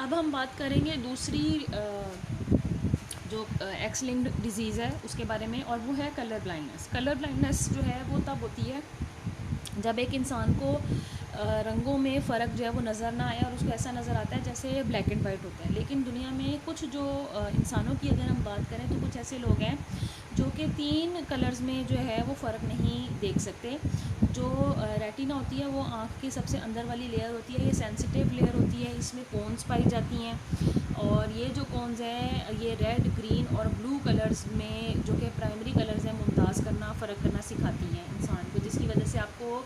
अब हम बात करेंगे दूसरी जो एक्स लिंक्ड डिजीज़ है उसके बारे में, और वो है कलर ब्लाइंडनेस। कलर ब्लाइंडनेस जो है वो तब होती है जब एक इंसान को रंगों में फ़र्क जो है वो नज़र ना आए और उसको ऐसा नज़र आता है जैसे ब्लैक एंड वाइट होता है। लेकिन दुनिया में कुछ जो इंसानों की अगर हम बात करें तो कुछ ऐसे लोग हैं जो कि 3 कलर्स में जो है वो फ़र्क नहीं देख सकते। जो रेटिना होती है वो आँख की सबसे अंदर वाली लेयर होती है, ये सेंसिटिव लेयर होती है, इसमें कोन्स पाई जाती हैं। और ये जो कोन्स हैं ये रेड, ग्रीन और ब्लू कलर्स में, जो कि प्राइमरी कलर्स हैं, मुमताज़ करना, फ़र्क करना सिखाती हैं इंसान को, जिसकी वजह से आपको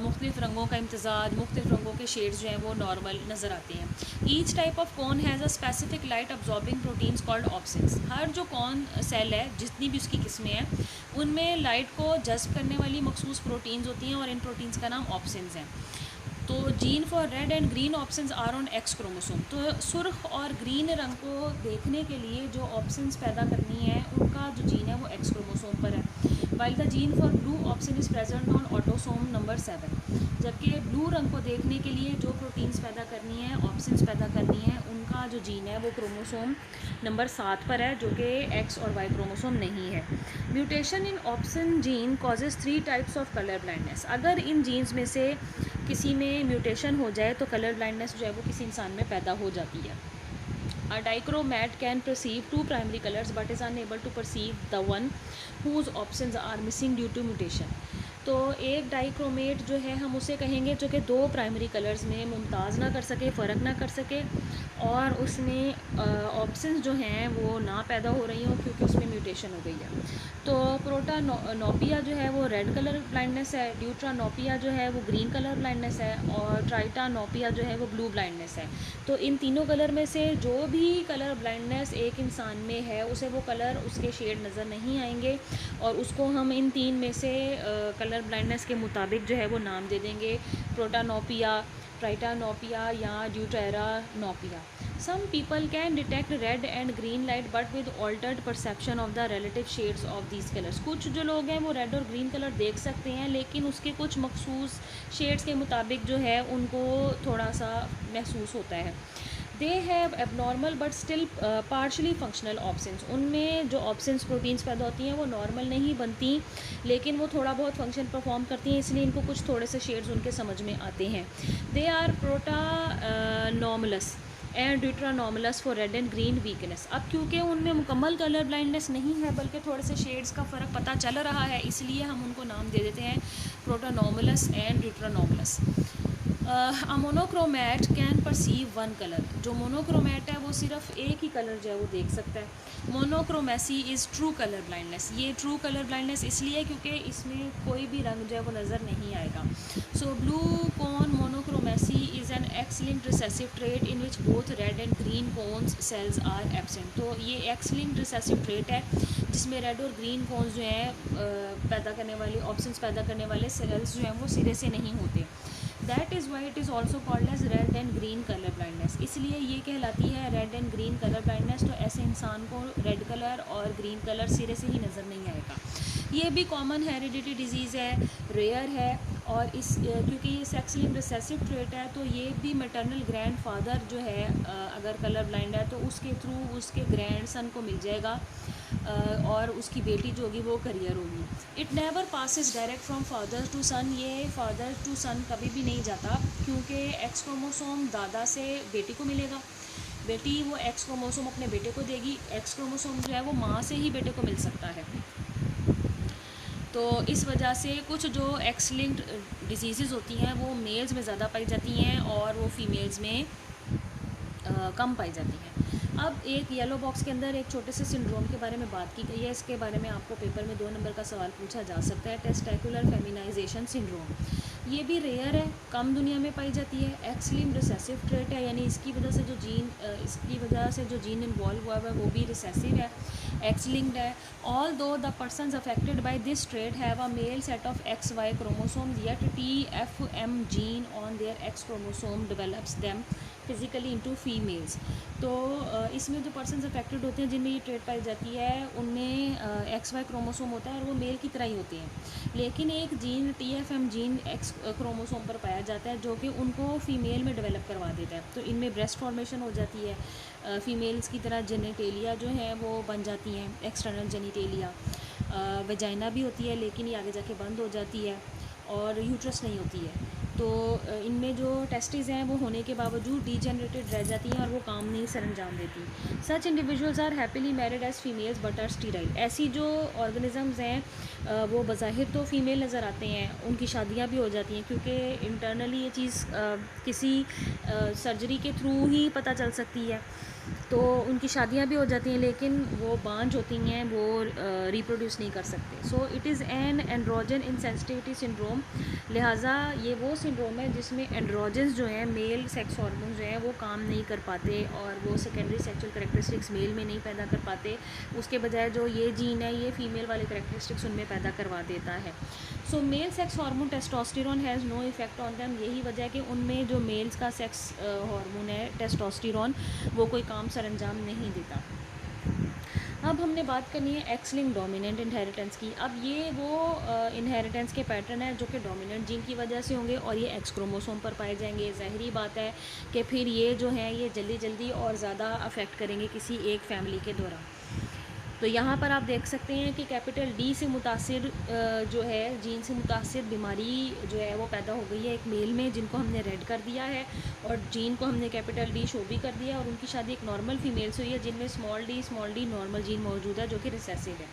मुख्तलिफ़ रंगों का इम्तज़ाज, मुख्तलिफ़ रंगों के शेड्स जो हैं वो नॉर्मल नज़र आते हैं। Each type of cone has a specific light absorbing proteins called opsins. हर जो कॉन सेल है, जितनी भी उसकी किस्में हैं, उनमें लाइट को जज्ब करने वाली मखसूस प्रोटीन्स होती हैं और इन प्रोटीन्स का नाम ऑप्सिन्स हैं। तो gene for red and green options are on X chromosome. तो सुर्ख और ग्रीन रंग को देखने के लिए जो ऑप्शंस पैदा करनी है उनका जो जीन है वो एक्स क्रोमोसोम पर है। While the gene for blue option is present on autosome number 7। जबकि ब्लू रंग को देखने के लिए जो प्रोटीन्स पैदा करनी है, ऑप्शंस पैदा करनी है, उनका जो जीन है वो क्रोमोसोम नंबर 7 पर है, जो कि एक्स और वाई क्रोमोसोम नहीं है। Mutation in option gene causes 3 types of colour blindness. अगर इन जीन्स में से किसी में म्यूटेशन हो जाए तो कलर ब्लाइंडनेस जो है वो किसी इंसान में पैदा हो जाती है। A dichromat can perceive 2 primary colors but is unable to perceive the one whose options are missing due to mutation. तो एक डाइक्रोमेट जो है हम उसे कहेंगे जो कि 2 प्राइमरी कलर्स में मुमताज़ ना कर सके, फ़र्क ना कर सके, और उसमें ऑप्शंस जो हैं वो ना पैदा हो रही हों क्योंकि उसमें म्यूटेशन हो गई है। तो प्रोटानोपिया जो है वो रेड कलर ब्लाइंडनेस है, ड्यूट्रानोपिया जो है वो ग्रीन कलर ब्लाइंडनेस है, और ट्राइटानोपिया जो है वो ब्लू ब्लाइंडनेस है। तो इन तीनों कलर में से जो भी कलर ब्लाइंडनेस एक इंसान में है उसे वो कलर, उसके शेड नज़र नहीं आएंगे, और उसको हम इन 3 में से कलर ब्लाइंडनेस के मुताबिक जो है वो नाम दे देंगे, प्रोटानोपिया, ट्राइटानोपिया या deuteranopia. Some people can detect red and green light but with altered perception of the relative shades of these colours. कुछ जो लोग हैं वो रेड और ग्रीन कलर देख सकते हैं, लेकिन उसके कुछ मखसूस शेड्स के मुताबिक जो है उनको थोड़ा सा महसूस होता है। They have abnormal but still partially functional options. उनमें जो ऑप्शंस प्रोटीन्स पैदा होती हैं वो नॉर्मल नहीं बनती, लेकिन वो थोड़ा बहुत फंक्शन परफॉर्म करती हैं, इसलिए इनको कुछ थोड़े से शेड्स उनके समझ में आते हैं। They are protanomalous and deuteranomalous for red and green weakness. अब क्योंकि उनमें मुकम्मल कलर ब्लाइंडनेस नहीं है बल्कि थोड़े से शेड्स का फ़र्क पता चल रहा है, इसलिए हम उनको नाम दे देते हैं protanomalous and deuteranomalous. A monochromat can perceive one colour. जो मोनोक्रोमैट है वो सिर्फ एक ही कलर जो है वो देख सकता है। मोनोक्रोमेसी इज़ ट्रू कलर ब्लाइंडनेस। ये ट्रू कलर ब्लाइंडनेस इसलिए क्योंकि इसमें कोई भी रंग जो है वो नज़र नहीं आएगा। So blue cone monochromacy is an X linked recessive trait in which both red and green cones cells are absent. तो ये एक्स लिंक्ड रिसेसिव ट्रेट है जिसमें रेड और ग्रीन कोन्स जो हैं पैदा करने वाले, ऑप्शंस पैदा करने वाले सेल्स जो हैं वो सिरे से नहीं होते। That is why it is also called as red and green colour blindness. इसलिए ये कहलाती है red and green colour blindness. तो ऐसे इंसान को रेड कलर और ग्रीन कलर सिरे से ही नज़र नहीं आएगा। ये भी कॉमन हेरिडिटी डिजीज़ है, रेयर है, और क्योंकि ये सेक्स लिंक्ड रिसेसिव ट्रेट है तो ये भी मैटरनल ग्रैंड फादर जो है अगर कलर ब्लाइंड है तो उसके थ्रू उसके ग्रैंड सन को मिल जाएगा, और उसकी बेटी जो होगी वो करियर होगी। It never passes direct from father to son. ये फादर टू सन कभी भी नहीं जाता क्योंकि एक्स क्रोमोसोम दादा से बेटी को मिलेगा, बेटी वो एक्स क्रोमोसोम अपने बेटे को देगी, एक्स क्रोमोसोम जो है वो माँ से ही बेटे को मिल सकता है। तो इस वजह से कुछ जो एक्स लिंक्ड डिजीज़ होती हैं वो मेल्स में ज़्यादा पाई जाती हैं और वो फीमेल्स में कम पाई जाती हैं। अब एक येलो बॉक्स के अंदर एक छोटे से सिंड्रोम के बारे में बात की गई है। इसके बारे में आपको पेपर में 2 नंबर का सवाल पूछा जा सकता है, टेस्टिकुलर फेमिनाइजेशन सिंड्रोम। ये भी रेयर है, कम दुनिया में पाई जाती है, एक्स लिंक्ड रिसेसिव ट्रेट है, यानी इसकी वजह से जो जीन इन्वॉल्व हुआ है वो भी रिसेसिव है, एक्स लिंक्ड है। All though the persons affected by this trait have a male set of X Y chromosome, yet TFM gene on their X chromosome develops them physically into females. तो इसमें जो persons affected होते हैं जिनमें ये trait पाई जाती है उनमें एक्स वाई क्रोमोसोम होता है और वो मेल की तरह ही होते हैं, लेकिन एक gene TFM gene x chromosome पर पाया जाता है जो कि उनको फ़ीमेल में डेवलप करवा देता है। तो इनमें ब्रेस्ट फॉर्मेशन हो जाती है, फ़ीमेल्स की तरह जेनिटेलिया जो है वो बन जाती हैं, एक्सटर्नल जेनिटेलिया, वजाइना भी होती है लेकिन ये आगे जाके बंद हो जाती है, और यूट्रस नहीं होती है। तो इनमें जो टेस्टिस हैं वो होने के बावजूद डीजेनरेटेड रह जाती हैं और वो काम नहीं सरंजाम देती। Such individuals are happily married as females but are sterile. ऐसी जो ऑर्गेनिजम्स हैं वो बज़ाहिर तो फ़ीमेल नज़र आते हैं, उनकी शादियां भी हो जाती हैं क्योंकि इंटरनली ये चीज़ किसी सर्जरी के थ्रू ही पता चल सकती है, तो उनकी शादियां भी हो जाती हैं लेकिन वो बांझ होती हैं, वो रिप्रोड्यूस नहीं कर सकते। So it is an androgen insensitivity syndrome. लिहाजा ये वो सिंड्रोम है जिसमें एंड्रोजन्स जो हैं, मेल सेक्स हार्मोन जो हैं वो काम नहीं कर पाते और वो सेकेंडरी सेक्सुअल करैक्टरिस्टिक्स मेल में नहीं पैदा कर पाते। उसके बजाय जो ये जीन है ये फ़ीमेल वाले करैक्टरिस्टिक्स उनमें पैदा करवा देता है। So male sex hormone testosterone has no effect on them. यही वजह है कि उनमें जो मेल्स का सेक्स हार्मोन है टेस्टोस्टेरोन वो कोई काम सरंजाम नहीं देता। अब हमने बात करनी है एक्स लिंक डोमिनेंट इनहेरिटेंस की। अब ये वो इनहेरिटेंस के पैटर्न है जो कि डोमिनेंट जीन की वजह से होंगे और ये एक्स क्रोमोसोम पर पाए जाएंगे। ज़ाहिरी बात है कि फिर ये जो हैं ये जल्दी जल्दी और ज़्यादा अफेक्ट करेंगे किसी एक फैमिली के दौरान। तो यहाँ पर आप देख सकते हैं कि कैपिटल D से मुतासिर जो है जीन से मुतासिर बीमारी जो है वो पैदा हो गई है एक मेल में, जिनको हमने रेड कर दिया है और जीन को हमने कैपिटल D शो भी कर दिया, और उनकी शादी एक नॉर्मल फीमेल से हुई है जिनमें स्मॉल d नॉर्मल जीन मौजूद है जो कि रिसेसिव है।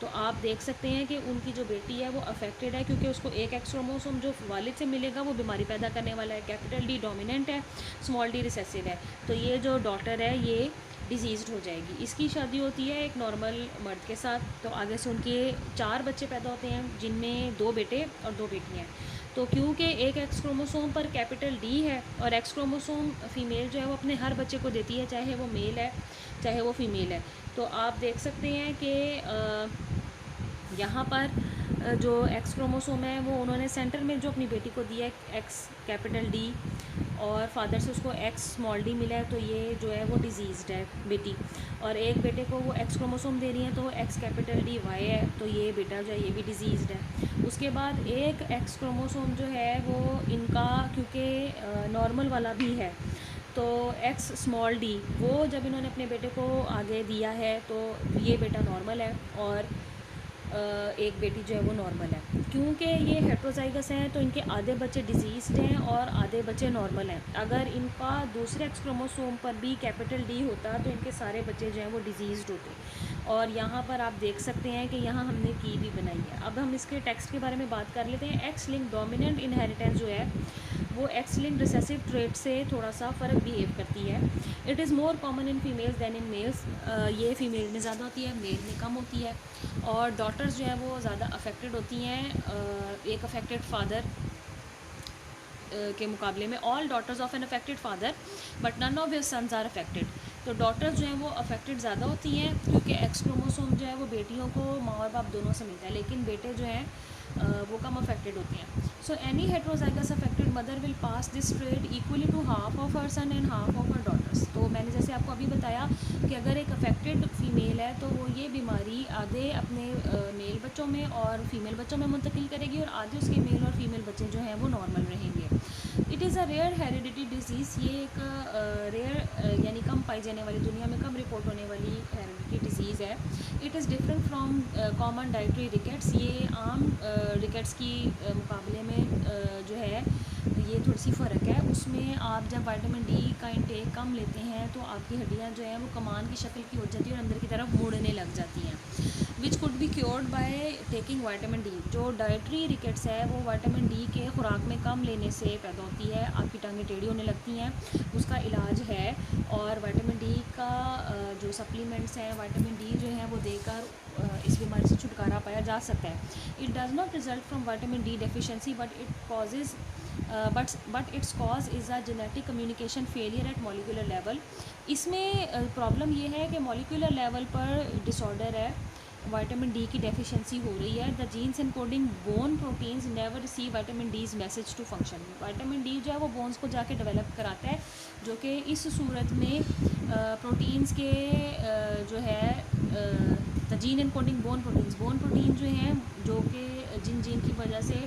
तो आप देख सकते हैं कि उनकी जो बेटी है वो अफेक्टेड है क्योंकि उसको एक एक्स क्रोमोसोम जो वालिद से मिलेगा वो बीमारी पैदा करने वाला है। कैपिटल D डोमिनेंट है, स्मॉल d रिसेसिव है, तो ये जो डॉटर है ये डिजीज़्ड हो जाएगी। इसकी शादी होती है एक नॉर्मल मर्द के साथ, तो आगे से उनके 4 बच्चे पैदा होते हैं जिनमें 2 बेटे और 2 बेटियां। तो क्योंकि एक एक्स क्रोमोसोम पर कैपिटल D है और एक्स क्रोमोसोम फीमेल जो है वो अपने हर बच्चे को देती है, चाहे वो मेल है चाहे वो फीमेल है। तो आप देख सकते हैं कि यहाँ पर जो एक्स क्रोमोसोम है वो उन्होंने सेंटर में जो अपनी बेटी को दिया है एक्स कैपिटल D और फादर से उसको एक्स स्मॉल d मिला है, तो ये जो है वो डिजीज़्ड है बेटी। और एक बेटे को वो एक्स क्रोमोसोम दे रही हैं तो एक्स कैपिटल D Y है, तो ये बेटा जो है ये भी डिजीज़्ड है। उसके बाद एक एक्स क्रोमोसोम जो है वो इनका क्योंकि नॉर्मल वाला भी है, तो एक्स स्मॉल d वो जब इन्होंने अपने बेटे को आगे दिया है तो ये बेटा नॉर्मल है और एक बेटी जो है वो नॉर्मल है। क्योंकि ये हेट्रोजाइगस हैं तो इनके आधे बच्चे डिजीज़्ड हैं और आधे बच्चे नॉर्मल हैं। अगर इनका दूसरे एक्स क्रोमोसोम पर भी कैपिटल D होता तो इनके सारे बच्चे जो हैं वो डिजीज़्ड होते। और यहाँ पर आप देख सकते हैं कि यहाँ हमने की भी बनाई है। अब हम इसके टेक्स्ट के बारे में बात कर लेते हैं। एक्स लिंक डोमिनेंट इनहेरिटेंस जो है वो एक्स लिंक रिसेसिव ट्रेट से थोड़ा सा फ़र्क बिहेव करती है। It is more common in females than in males. ये फीमेल में ज़्यादा होती है, मेल में कम होती है। और डॉटर्स जो है वो ज़्यादा अफेक्टेड होती हैं एक अफेक्टेड फादर के मुकाबले में। All daughters of an affected father but none of his sons are affected. तो डॉटर्स जो हैं वो अफेक्टेड ज़्यादा होती हैं क्योंकि एक्स क्रोमोसोम जो है वो बेटियों को माँ और बाप दोनों से मिलता है, लेकिन बेटे जो हैं वो कम अफेक्टेड होते हैं। So any heterozygous affected mother will pass this trait equally to half of her son and half of her daughters. तो मैंने जैसे आपको अभी बताया कि अगर एक अफेक्टेड फ़ीमेल है तो वो ये बीमारी आधे अपने मेल बच्चों में और फीमेल बच्चों में मुंतकिल करेगी और आधे उसके मेल और फीमेल बच्चे जो हैं वो नॉर्मल रहेंगे। It is a rare heredity disease. ये एक रेयर यानी कम पाई जाने वाली, दुनिया में कम रिपोर्ट होने वाली हेरिडिटी डिजीज़ है। It is different from common dietary rickets. ये आम रिकेट्स की मुकाबले में जो है ये थोड़ी सी फ़र्क है। उसमें आप जब विटामिन D का इंटेक कम लेते हैं तो आपकी हड्डियाँ जो हैं वो कमान की शक्ल की हो जाती है और अंदर की तरफ मुड़ने लग जाती हैं, which could be cured by taking vitamin D। जो डाइटरी रिकेट्स है वो विटामिन D के खुराक में कम लेने से पैदा होती है। आपकी टांगें टेढ़ी होने लगती हैं, उसका इलाज है। और विटामिन D का जो सप्लीमेंट्स हैं विटामिन D जो है वो देकर इस बीमारी से छुटकारा पाया जा सकता है। It does not result from vitamin D deficiency but it causes but its cause is a genetic communication failure at molecular level. इसमें प्रॉब्लम ये है कि मॉलिक्यूलर लेवल पर डिसऑर्डर है विटामिन डी की डेफिशिएंसी हो रही है। The genes encoding bone proteins never receive vitamin D's message to function. Vitamin D जो है वो बोन्स को जाके डेवलप कराता है, जो कि इस सूरत में प्रोटीन्स के जो है the gene encoding bone protein जो हैं जो कि जिन जीन की वजह से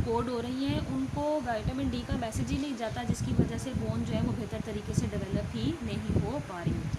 कोड हो रही हैं उनको विटामिन डी का मैसेज ही नहीं जाता, जिसकी वजह से बोन जो है वो बेहतर तरीके से डेवलप ही नहीं हो पा रही होती।